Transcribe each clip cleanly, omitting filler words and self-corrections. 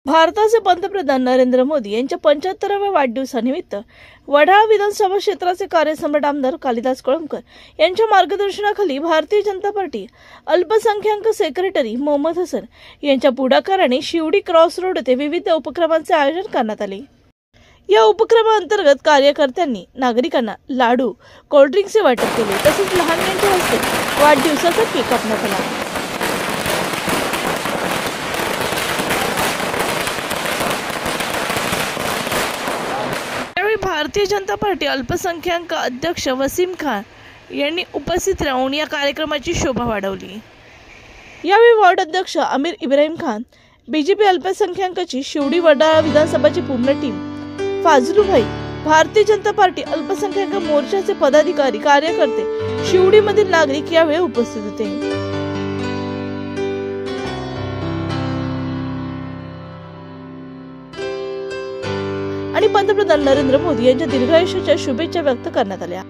भारताचे पंतप्रधान नरेंद्र मोदी यांच्या 75व्या वाढदिवसानिमित्त वडाळा विधानसभा क्षेत्राचे कार्यसम्राट आमदार कालिदास कोळंबकर यांच्या मार्गदर्शनाखाली भारतीय जनता पार्टी अल्पसंख्याक सेक्रेटरी मोहम्मद हसन यांच्या पुढाकाराने शिवडी क्रॉस रोड येथे विविध उपक्रमांचे आयोजन करण्यात आले। या उपक्रमांतर्गत कार्यकर्त्यांनी नागरिकांना लाडू, कोल्ड्रिंक्सचे वाटप केले तसेच लहानांच्या हस्ते वाढदिवसाचा केक कापण्यात आला। भारतीय जनता पार्टी अल्पसंख्याक अध्यक्ष वसीम खान यांनी उपस्थित राहून या कार्यक्रमाची शोभा वाढवली। यावेळी वार्ड अध्यक्ष आमिर इब्राहिम खान, बीजेपी अल्पसंख्याकाची शिवडी वडाळा विधानसभाची पूर्ण टीम, फाजलू भाई, भारतीय जनता पार्टी अल्पसंख्याक मोर्चाचे पदाधिकारी, कार्यकर्ते, शिवडीमधील नागरिक यावेळी उपस्थित होते। आणि पंतप्रधान नरेंद्र मोदी यांच्या दीर्घायुष्याच्या शुभेच्छा व्यक्त करण्यात आल्या।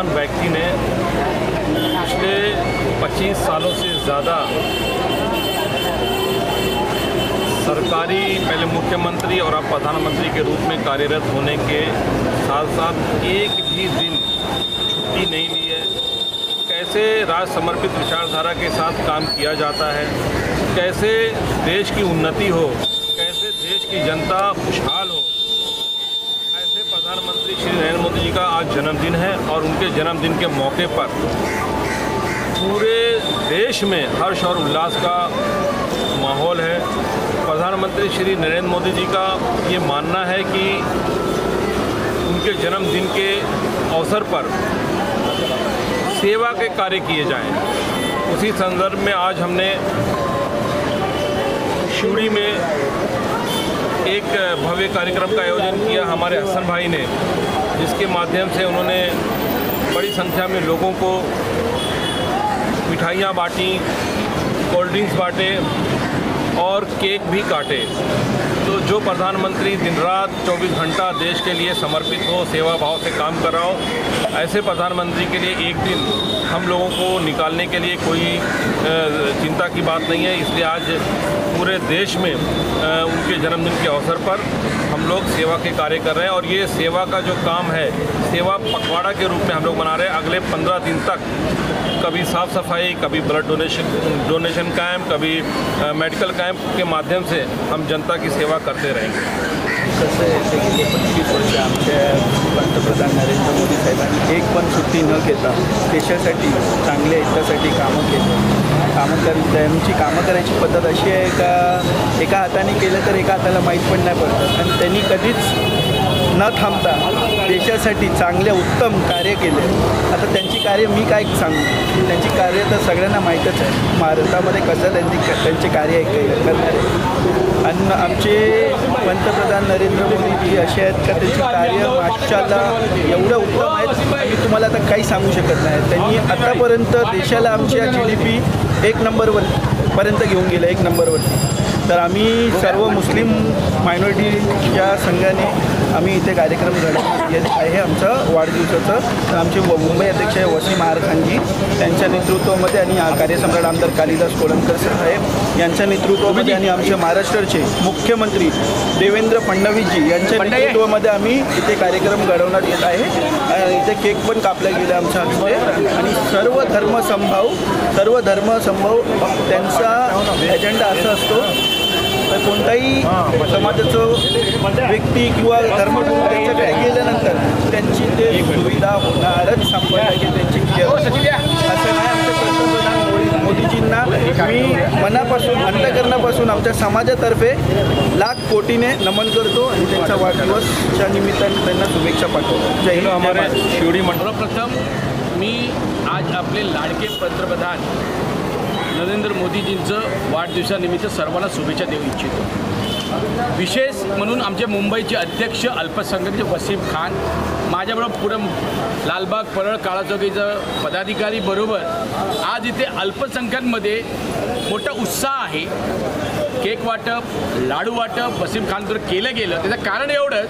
व्यक्ति ने पिछले 25 सालों से ज़्यादा सरकारी पहले मुख्यमंत्री और अब प्रधानमंत्री के रूप में कार्यरत होने के साथ साथ एक भी दिन छुट्टी नहीं ली है। कैसे राष्ट्र समर्पित विचारधारा के साथ काम किया जाता है, कैसे देश की उन्नति हो, कैसे देश की जनता खुशहाल हो, प्रधानमंत्री श्री नरेंद्र मोदी जी का आज जन्मदिन है और उनके जन्मदिन के मौके पर पूरे देश में हर्ष और उल्लास का माहौल है। प्रधानमंत्री श्री नरेंद्र मोदी जी का ये मानना है कि उनके जन्मदिन के अवसर पर सेवा के कार्य किए जाएं। उसी संदर्भ में आज हमने शिवड़ी में एक भव्य कार्यक्रम का आयोजन किया हमारे हसन भाई ने, जिसके माध्यम से उन्होंने बड़ी संख्या में लोगों को मिठाइयाँ बांटी, कोल्ड ड्रिंक्स बांटे और केक भी काटे। तो जो प्रधानमंत्री दिन रात 24 घंटा देश के लिए समर्पित हो, सेवा भाव से काम कर रहा हो, ऐसे प्रधानमंत्री के लिए एक दिन हम लोगों को निकालने के लिए कोई चिंता की बात नहीं है। इसलिए आज पूरे देश में उनके जन्मदिन के अवसर पर हम लोग सेवा के कार्य कर रहे हैं। और ये सेवा का जो काम है, सेवा पखवाड़ा के रूप में हम लोग मना रहे हैं। अगले 15 दिन तक कभी साफ़ सफाई, कभी ब्लड डोनेशन कैंप, कभी मेडिकल कैंप के माध्यम से हम जनता की सेवा करते रहेंगे। कसं आहे ते गेले 25 वर्ष आमच्या पंतप्रधान नरेंद्र मोदी साहेबांनी एक पण सुट्टी न घेता देशासाठी चांगल्या हितासाठी कामं केली। त्यांची कामं करायची पद्धत अशी आहे का एका हाताने केलं तर एका हाताला माहीत पण नाही पडतं, आणि त्यांनी कधीच न थांबता देशासाठी चांगले उत्तम कार्य केले। आता त्यांची कार्य मी काय सांगू, त्यांची कार्य तर सगळ्यांना माहीतच आहे भारतामध्ये कसं त्यांचे कार्य करणार आहे। आणि आमचे पंतप्रधान नरेंद्र मोदीजी असे आहेत का त्यांची कार्य माशाल्लाह एवढं उत्तम आहेत की तुम्हाला आता काही सांगू शकत नाही। त्यांनी आतापर्यंत देशाला आमच्या GDP 1 नंबरपर्यंत घेऊन गेलं, 1 नंबरवरती। तर आम्ही सर्व मुस्लिम मायनॉरिटीच्या संघाने आम्ही इथे कार्यक्रम घडवण्यात येत आहे आमचं वाढदिवसाचं। तर आमचे मुंबई अध्यक्ष वसीम आर खानजी यांच्या नेतृत्वामध्ये आणि कार्यसम्राट आमदार कालिदास कोळंबकर साहेब यांच्या नेतृत्वामध्ये आणि आमचे महाराष्ट्राचे मुख्यमंत्री देवेंद्र फडणवीसजी यांच्या नेतृत्वामध्ये आम्ही इथे कार्यक्रम घडवण्यात येत आहे। इथे केक पण कापला गेला आमच्या हस्ते, आणि सर्व धर्मसंभव त्यांचा एजेंडा असा असतो तर कोणताही समाजाचं व्यक्ती किंवा धर्मगुरू त्यांच्याकडे गेल्यानंतर त्यांची ते सुविधा होणारच, 100% त्यांची असं नाही। आमच्या पंतप्रधान मोदीजींना मी मनापासून अंतःकरणापासून आमच्या समाजातर्फे लाख कोटीने नमन करतो आणि त्यांचा वाढदिवसच्या निमित्ताने त्यांना शुभेच्छा पाठवतो। जय हिंद। हमारे शिवडी मंडळ प्रथम मी आज आपले लाडके पंतप्रधान नरेंद्र मोदीजींचं वाढदिवसानिमित्त सर्वांना शुभेच्छा देऊ इच्छितो। विशेष म्हणून आमचे मुंबईचे अध्यक्ष अल्पसंख्याक वसीम खान, माझ्याबरोबर पुढं लालबाग परळ काळाचौकीचं पदाधिकारी बरोबर आज इथे अल्पसंख्याकांमध्ये मोठा उत्साह आहे। केक वाटप, लाडू वाटप वसीम खानवर केलं गेलं। त्याचं कारण एवढंच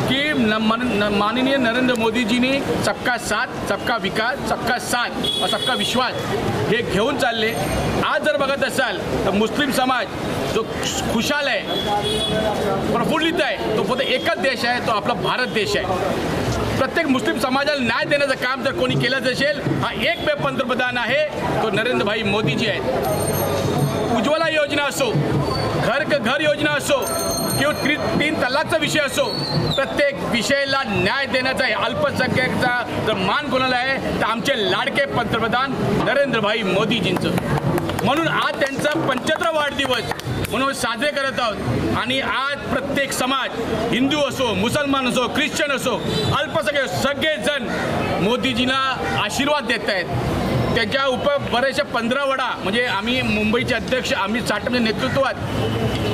की माननीय नरेंद्र मोदीजींनी सबका साथ, सबका विकास, सबका साथ और सबका विश्वास हे घेऊन चालले। आज जर बघत असाल तर मुस्लिम समाज जो खुशाल आहे, प्रफुल्लित आहे, तो फक्त एकच देश आहे, तो आपला भारत देश आहे। प्रत्येक मुस्लिम समाजाला न्याय देण्याचं काम जर कोणी केलं असेल, हा एकमेव पंतप्रधान आहे, तो नरेंद्रभाई मोदीजी आहेत। उज्ज्वला योजना असो, घर योजना असो किंवा 3 तलाकचा विषय असो, प्रत्येक विषयाला न्याय देण्याचा अल्पसंख्याकाचा जर मान कोणाला आहे तर आमचे लाडके पंतप्रधान नरेंद्रभाई मोदीजींचं। म्हणून आज त्यांचा 75वा वाढदिवस म्हणून साजरे करत आहोत। आणि आज प्रत्येक समाज, हिंदू असो, मुसलमान असो, ख्रिश्चन असो, अल्पसंख्याक सगळेजण मोदीजींना आशीर्वाद देत आहेत। त्याच्या बरेचसे 15 वडा, म्हणजे आम्ही मुंबईचे अध्यक्ष अमित साटमच्या नेतृत्वात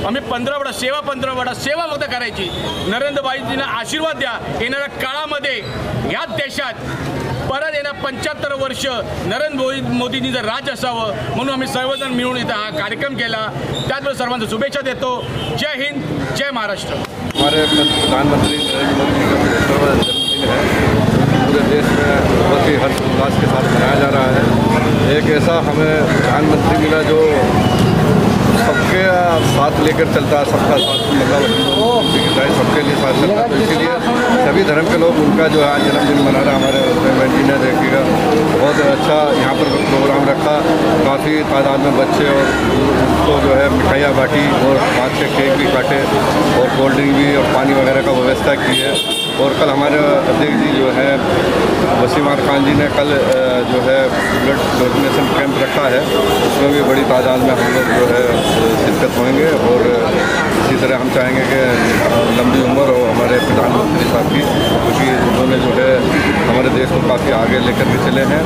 आम्ही 15 वडा सेवा फक्त करायची। नरेंद्रभाईजींना आशीर्वाद द्या, येणाऱ्या काळामध्ये याच देशात परत येणार 75 वर्ष नरेंद्र मोदींचं राज असावं म्हणून आम्ही सर्वजण मिळून इथं हा कार्यक्रम केला। त्याचबरोबर सर्वांना शुभेच्छा देतो। जय हिंद, जय महाराष्ट्र। हमारे प्रधानमंत्री नरेंद्र मोदी जी का जन्मदिन है, पूरे देश में बहुत ही हर्षोल्लास के साथ मनाया जा रहा है। एक ऐसा हमें प्रधानमंत्री मिला जो सबके साथ लेकर चलता है, सबका साथ मतलब सबके लिए साथ चलता है। तो इसीलिए सभी धर्म के लोग उनका जो है आज जन्मदिन मना रहा। हमारे गवर्नमेंट जी ने देखिएगा बहुत अच्छा यहाँ पर प्रोग्राम रखा, काफ़ी तादाद में बच्चे और तो जो है मिठाइयाँ बांटी और 5 से केक भी काटे और कोल्ड ड्रिंक भी और पानी वगैरह का व्यवस्था की है। और कल हमारे अध्यक्ष जी जो है वसीम आर खान जी ने कल जो है ब्लड डोनेशन कैंप रखा है, उसमें भी बड़ी तादाद में हम लोग जो है शिरकत होंगे। और इसी तरह हम चाहेंगे कि लंबी उम्र हो हमारे प्रधानमंत्री साहब की, क्योंकि उन्होंने जो है हमारे देश को काफ़ी आगे लेकर के चले हैं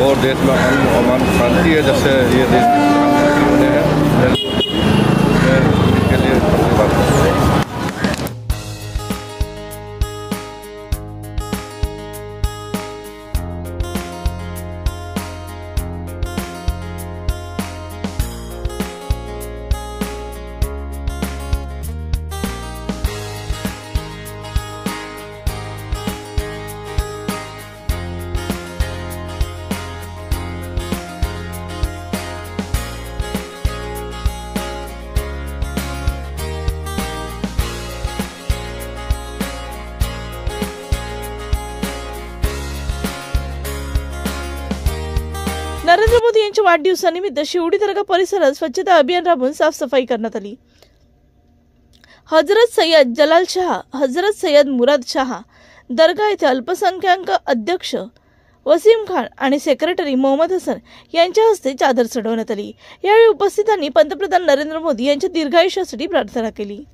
और देश में अमन शांति है जब से ये देश के प्रधानमंत्री बने हैं। इसके लिए धन्यवाद। नरेंद्र मोदी यांच्या वाढदिवसानिमित्त शिवडी दर्गा परिसरात स्वच्छता अभियान राबवून साफसफाई करण्यात आली। हजरत सय्यद जलाल शाह, हजरत सय्यद मुराद शाह दर्गा येथे अल्पसंख्याक अध्यक्ष वसीम खान आणि सेक्रेटरी मोहम्मद हसन यांच्या हस्ते चादर चढवण्यात आली। यावेळी उपस्थितांनी पंतप्रधान नरेंद्र मोदी यांच्या दीर्घायुष्यासाठी प्रार्थना केली।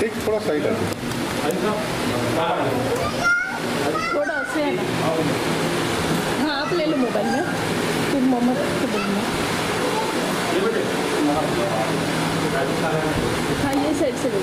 एक थोड़ा साइड है, थोड़ा से है ना। हाँ आप ले लो मोबाइल में, फिर मोहम्मद को बोलना। हाँ ये साइड से ले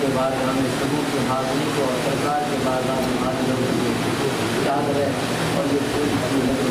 के बाद हमें समूह के हाजिरी को और सरकार के बाद चादर है और ये